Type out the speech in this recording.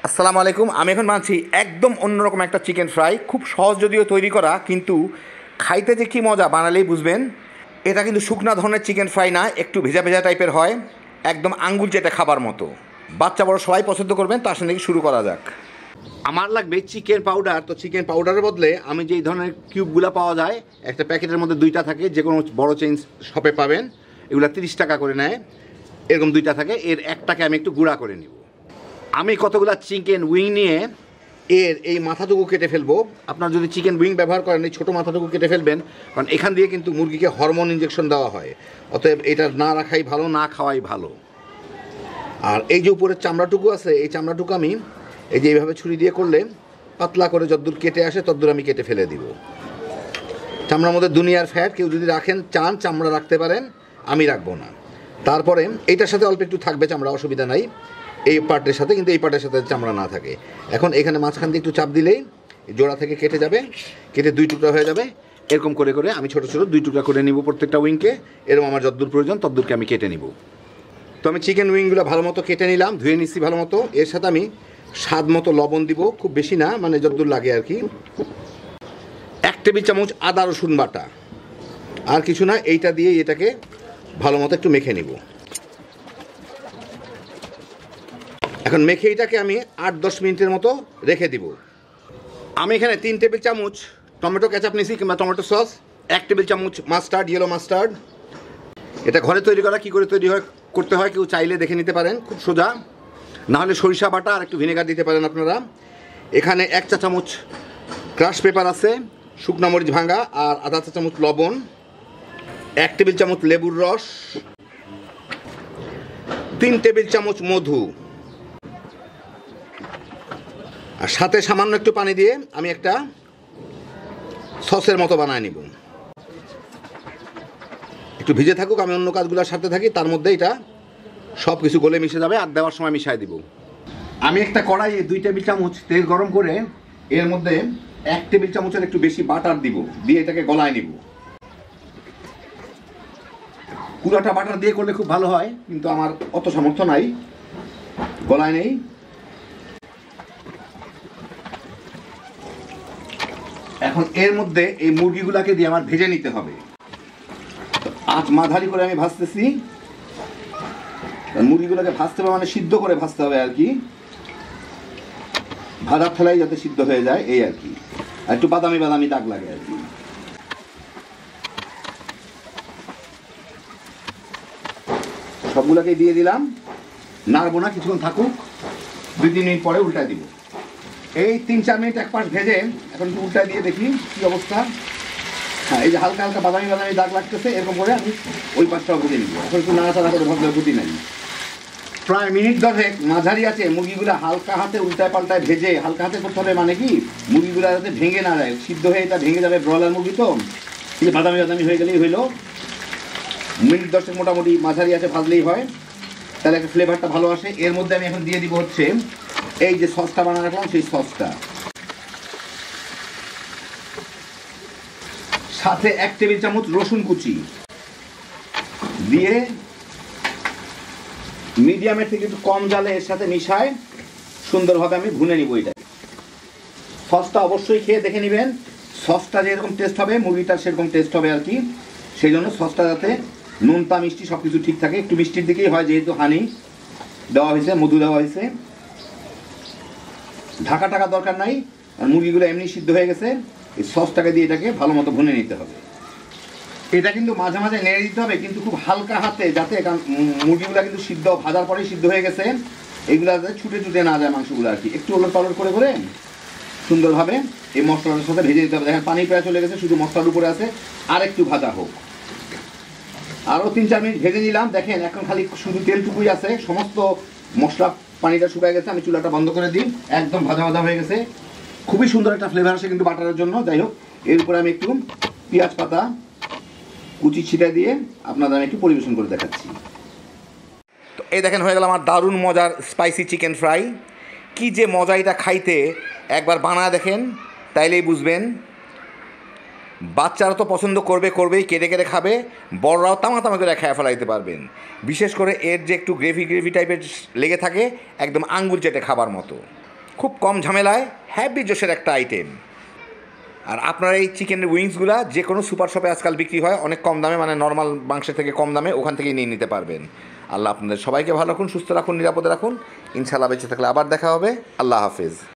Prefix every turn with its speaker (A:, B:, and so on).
A: আসসালামু আলাইকুম। আমি এখন বানাচ্ছি একদম অন্যরকম একটা চিকেন ফ্রাই, খুব সহজ যদিও তৈরি করা, কিন্তু খাইতে যে কী মজা বানালেই বুঝবেন। এটা কিন্তু শুকনা ধরনের চিকেন ফ্রাই না, একটু ভেজা ভেজা টাইপের হয়, একদম আঙ্গুল চেটে খাবার মতো। বাচ্চা বড় সবাই পছন্দ করবেন। তার সঙ্গে শুরু করা যাক। আমার লাগবে চিকেন পাউডার। তো চিকেন পাউডারের বদলে আমি যেই ধরনের কিউবগুলো পাওয়া যায়, একটা প্যাকেটের মধ্যে দুইটা থাকে, যে কোনো বড় চেইন শপে পাবেন, এগুলো 30 টাকা করে নেয়। এরকম দুইটা থাকে, এর একটাকে আমি একটু গুঁড়া করে নিব। আমি কতগুলো চিকেন উইং নিয়ে এর এই মাথাটুকু কেটে ফেলবো। আপনার যদি চিকেন উইং ব্যবহার করেন, এই ছোটো মাথাটুকু কেটে ফেলবেন, কারণ এখান দিয়ে কিন্তু মুরগিকে হরমোন ইঞ্জেকশন দেওয়া হয়। অতএব এটা না রাখাই ভালো, না খাওয়াই ভালো। আর এই যে উপরের চামড়াটুকু আছে, এই চামড়াটুকু আমি এই যে এইভাবে ছুরি দিয়ে করলে পাতলা করে যতদূর কেটে আসে ততদূর আমি কেটে ফেলে দিব। চামড়ার মধ্যে দুনিয়ার ফ্যাট, কেউ যদি রাখেন চান চামড়া রাখতে পারেন, আমি রাখবো না। তারপরে এইটার সাথে অল্প একটু থাকবে চামড়া, অসুবিধা নাই এই পার্টের সাথে, কিন্তু এই পার্টের সাথে চামড়া না থাকে। এখন এখানে মাঝখান দিয়ে একটু চাপ দিলেই জোড়া থেকে কেটে যাবে, কেটে দুই টুকরা হয়ে যাবে। এরকম করে করে আমি ছোটো ছোটো দুই টুকরা করে নিব প্রত্যেকটা উইংকে। এরকম আমার যতদূর প্রয়োজন ততদূরকে আমি কেটে নিব। তো আমি চিকেন উইংগুলো ভালো মতো কেটে নিলাম, ধুয়ে নিচ্ছি ভালো মতো। এর সাথে আমি স্বাদ মতো লবণ দিব, খুব বেশি না, মানে যতদূর লাগে আর কি। 1 টেবিল চামচ আদা রসুন বাটা, আর কিছু না। এইটা দিয়ে এটাকে ভালো মতো একটু মেখে নিব। এখন মেখে এটাকে আমি 8-10 মিনিটের মতো রেখে দিব। আমি এখানে 3 টেবিল চামচ টমেটো কেচাপ নিয়েছি, কিংবা টমেটো সস, 1 টেবিল চামচ মাস্টার্ড, ইয়েলো মাস্টার্ড। এটা ঘরে তৈরি করা, কী করে তৈরি হয় করতে হয় কেউ চাইলে দেখে নিতে পারেন, খুব সোজা। নাহলে সরিষা বাটা আর একটু ভিনেগার দিতে পারেন আপনারা। এখানে 1 চা চামচ ক্রাশ পেপার আছে, শুকনো মরিচ ভাঙা, আর আধা চা চামচ লবণ, 1 টেবিল চামচ লেবুর রস, 3 টেবিল চামচ মধু, আর সাথে সামান্য একটু পানি দিয়ে আমি একটা সসের মতো বানায় নিব। একটু ভিজে থাকুক, আমি অন্য কাজগুলোর সাথে থাকি, তার মধ্যে এটা সব কিছু গলে মিশে যাবে, আর দেওয়ার সময় মিশাই দিব। আমি একটা কড়াইয়ে 2 টেবিল চামচ তেল গরম করে এর মধ্যে 1 টেবিল চামচের একটু বেশি বাটার দিব, দিয়ে এটাকে গলায় নিব। পুরাটা বাটার দিয়ে করলে খুব ভালো হয়, কিন্তু আমার অত সামর্থ্য নাই, গলায় নেই। এখন এর মধ্যে এই মুরগিগুলাকে দিয়ে আমার ভেজে নিতে হবে। আঁচ মাঝারি করে আমি ভাজতেছি। মুরগিগুলোকে ভাজতে হবে মানে সিদ্ধ করে ভাজতে হবে আর কি, ভাজার ফেলাই যাতে সিদ্ধ হয়ে যায়, এই আর কি। আর একটু বাদামি বাদামি দাগ লাগে আর কি। সবগুলোকে দিয়ে দিলাম, নাড়বো না, কিছুক্ষণ থাকুক, 2-3 মিনিট পরে উল্টায় দিব। এই 3-4 মিনিট এক পাশ ভেজে এখন একটু উল্টায় দিয়ে দেখি কি অবস্থা। হ্যাঁ, এই যে হালকা হালকা বাদামি বাদামি দাগ লাগতেছে, এরকম করে আমি ওই পাশটাও ভেজে নিব। এখন একটু নাড়াচাড়া করে ভাবলে ক্ষতি নাই। প্রায় মিনিট 10 মাঝারি আছে মুরগিগুলো হালকা হাতে উল্টায় পাল্টায় ভেজে, হালকা হাতে করতে হবে মানে কি, মুরগিগুলো যাতে ভেঙে না যায়, সিদ্ধ হয়ে এটা ভেঙে যাবে, ব্রয়লার মুরগি তো। এই বাদামি বাদামি হয়ে গেলেই হইলো। মিনিট 10 মোটামুটি মাঝারি আছে ভাজলেই হয়, তাহলে একটা ফ্লেভারটা ভালো আসে। এর মধ্যে আমি এখন দিয়ে দিব হচ্ছে এই যে সসটা বানিয়ে রাখলাম, সেই সসটা, সাথে 1 টেবিল চামচ রসুন কুচি দিয়ে মিডিয়ামের থেকে একটু কম জালে এর সাথে মিশায় সুন্দরভাবে আমি ভুনে নিব। এটা সসটা অবশ্যই খেয়ে দেখে নেবেন, সসটা যেরকম টেস্ট হবে মুরগিটার সেরকম টেস্ট হবে আর কি। সেই জন্য সসটা যাতে নুনতা মিষ্টি সব কিছু ঠিক থাকে, একটু মিষ্টির দিকেই হয়, যেহেতু হানি দেওয়া হয়েছে, মধু দেওয়া হয়েছে। ঢাকা টাকা দরকার নাই, আর মুরগিগুলো এমনি সিদ্ধ হয়ে গেছে। এই সসটাকে দিয়ে এটাকে ভালো মতো ভুনে নিতে হবে। এটা কিন্তু মাঝে মাঝে নেড়ে দিতে হবে, কিন্তু খুব হালকা হাতে, যাতে, কারণ মুরগিগুলো কিন্তু সিদ্ধ ভাজার পরেই সিদ্ধ হয়ে গেছে, এইগুলো যাতে ছুটে ছুটে না যায় মাংসগুলো আর কি। একটু ওলট পালট করে করে সুন্দরভাবে এই মশলাটার সাথে ভেজে দিতে হবে। দেখেন পানি প্রায় চলে গেছে, শুধু মশলার উপরে আছে, আর একটু ভাজা হোক। আরও 3-4 মিনিট ভেজে নিলাম। দেখেন এখন খালি শুধু তেলটুকুই আছে, সমস্ত মশলা পানিটা শুকায় গেছে। আমি চুলাটা বন্ধ করে দিই, একদম ভাজা ভাজা হয়ে গেছে। খুবই সুন্দর একটা ফ্লেভার আসে কিন্তু বাটারের জন্য। যাই হোক, এর উপরে আমি একটু পেঁয়াজ পাতা কুচি ছিটা দিয়ে আপনাদের আমি একটু পরিবেশন করে দেখাচ্ছি। তো এই দেখেন হয়ে গেল আমার দারুণ মজার স্পাইসি চিকেন ফ্রাই। কি যে মজা এটা খাইতে, একবার বানায় দেখেন তাইলেই বুঝবেন। বাচ্চারা তো পছন্দ করবেই, কেটে কেটে খাবে, বড়রাও তামা করে খেয়ে ফেলাইতে পারবেন। বিশেষ করে এর যে একটু গ্রেভি টাইপের লেগে থাকে, একদম আঙ্গুল চেটে খাবার মতো। খুব কম ঝামেলায় হ্যাভি জোশের একটা আইটেম। আর আপনার এই চিকেনের উইংসগুলা যে কোনো সুপার শপে আজকাল বিক্রি হয় অনেক কম দামে, মানে নর্মাল মাংসের থেকে কম দামে, ওখান থেকেই নিয়ে নিতে পারবেন। আল্লাহ আপনাদের সবাইকে ভালো রাখুন, সুস্থ রাখুন, নিরাপদে রাখুন। ইনশাআল্লাহ বেঁচে থাকলে আবার দেখা হবে। আল্লাহ হাফেজ।